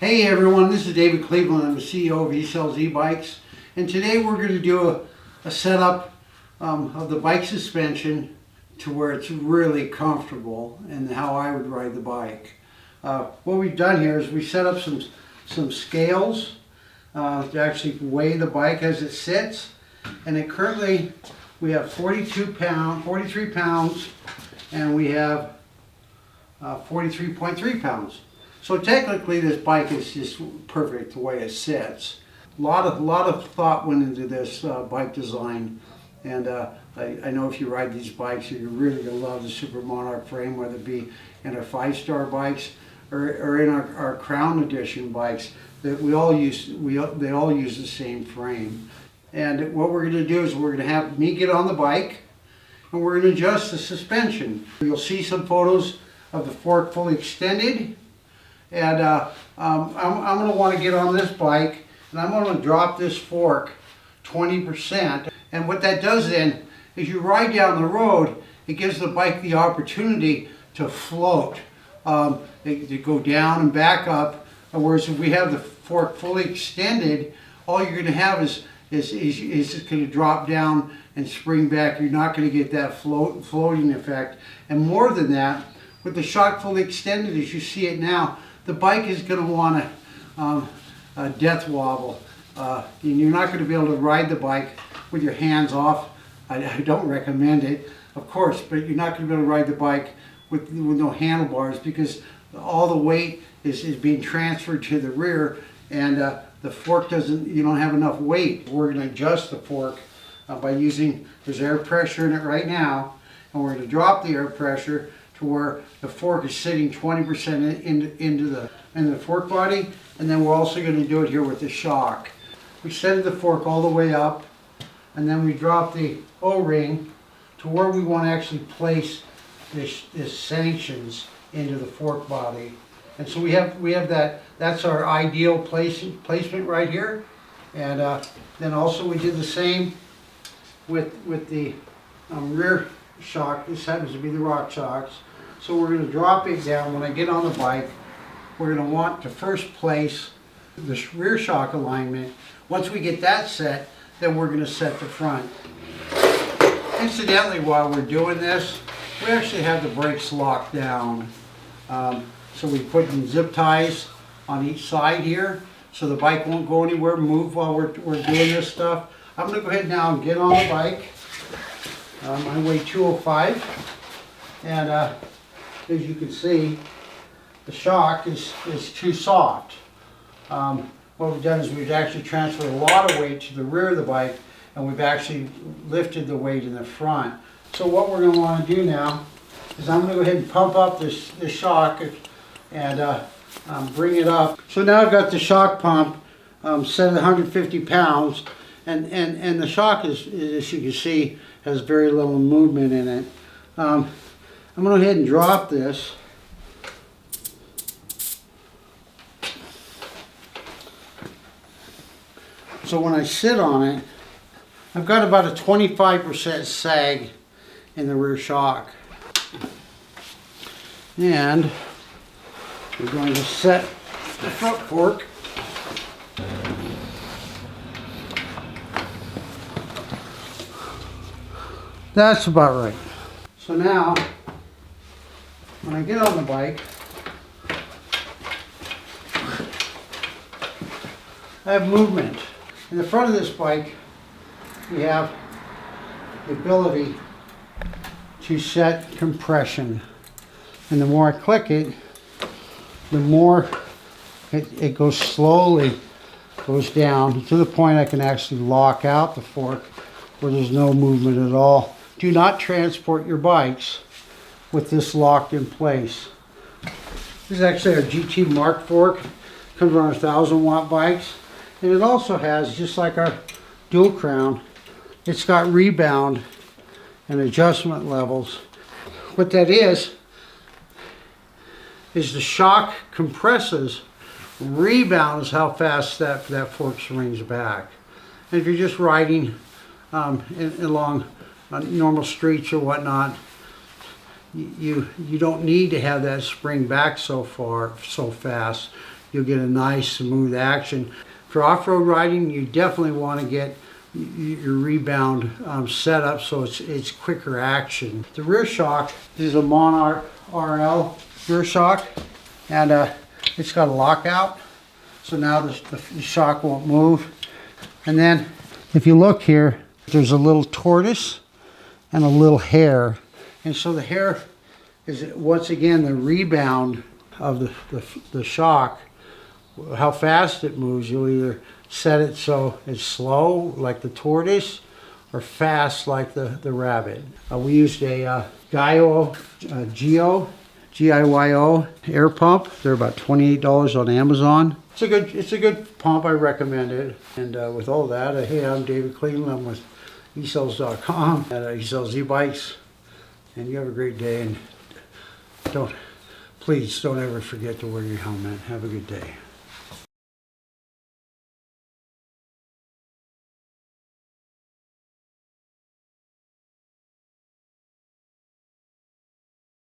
Hey everyone, this is David Cleveland. I'm the CEO of eSells E-Bikes, and today we're going to do a setup of the bike suspension to where it's really comfortable and how I would ride the bike. What we've done here is we set up some scales to actually weigh the bike as it sits, and currently we have 43 pounds, and we have 43.3 pounds. So technically this bike is just perfect the way it sits. A lot of thought went into this bike design, and I know if you ride these bikes you're really going to love the Super Monarch frame, whether it be in our 5-star bikes or in our Crown Edition bikes. That they all use the same frame. And what we're going to do is we're going to have me get on the bike and we're going to adjust the suspension. You'll see some photos of the fork fully extended. And I'm going to want to get on this bike and I'm going to drop this fork 20%. And what that does then is you ride down the road, it gives the bike the opportunity to float, to go down and back up. Whereas if we have the fork fully extended, all you're going to have is just going to drop down and spring back. You're not going to get that floating effect. And more than that, with the shock fully extended as you see it now, the bike is going to want a death wobble. And you're not going to be able to ride the bike with your hands off. I don't recommend it, of course, but you're not going to be able to ride the bike with no handlebars, because all the weight is being transferred to the rear, and the fork you don't have enough weight. We're going to adjust the fork by using, there's air pressure in it right now, and we're going to drop the air pressure to where the fork is sitting 20% into the fork body, and then we're also going to do it here with the shock. We set the fork all the way up, and then we drop the O-ring to where we want to actually place this sanctions into the fork body. And so we have that. That's our ideal placement right here. And then also we did the same with the rear shock. This happens to be the rock shocks. So we're going to drop it down. When I get on the bike, we're going to want to first place the rear shock alignment. Once we get that set, then we're going to set the front. Incidentally, while we're doing this, we actually have the brakes locked down. So we put in zip ties on each side here, so the bike won't go anywhere, move while we're doing this stuff. I'm going to go ahead now and get on the bike. I weigh 205, and as you can see, the shock is too soft. What we've done is we've actually transferred a lot of weight to the rear of the bike, and we've actually lifted the weight in the front. So what we're going to want to do now is I'm going to go ahead and pump up this shock and bring it up. So now I've got the shock pump set at 150 pounds, and the shock is, as you can see, has very little movement in it. I'm going to go ahead and drop this. So when I sit on it, I've got about a 25% sag in the rear shock. And we're going to set the front fork. That's about right. So now, when I get on the bike, I have movement. In the front of this bike, we have the ability to set compression. And the more I click it, the more it goes slowly, goes down to the point I can actually lock out the fork where there's no movement at all. Do not transport your bikes with this locked in place. This is actually our GT Mark fork. Comes on our 1,000-watt bikes. And it also has, just like our dual crown, it's got rebound and adjustment levels. What that is the shock compresses, rebound is how fast that fork swings back. And if you're just riding along normal streets or whatnot, you don't need to have that spring back so fast. you'll get a nice smooth action. For off-road riding, you definitely want to get your rebound set up so it's quicker action. The rear shock is a Monarch RL rear shock, and it's got a lockout, so now the shock won't move. And then if you look here, there's a little tortoise and a little hair, and so the hair is once again the rebound of the shock. How fast it moves, you'll either set it so it's slow like the tortoise or fast like the rabbit. We used a GIYO air pump. They're about $28 on Amazon. It's a good pump. I recommend it. And with all that, hey, I'm David Cleveland. I'm with esells.com, and he sells e-bikes. And you have a great day, and please don't ever forget to wear your helmet. Have a good day.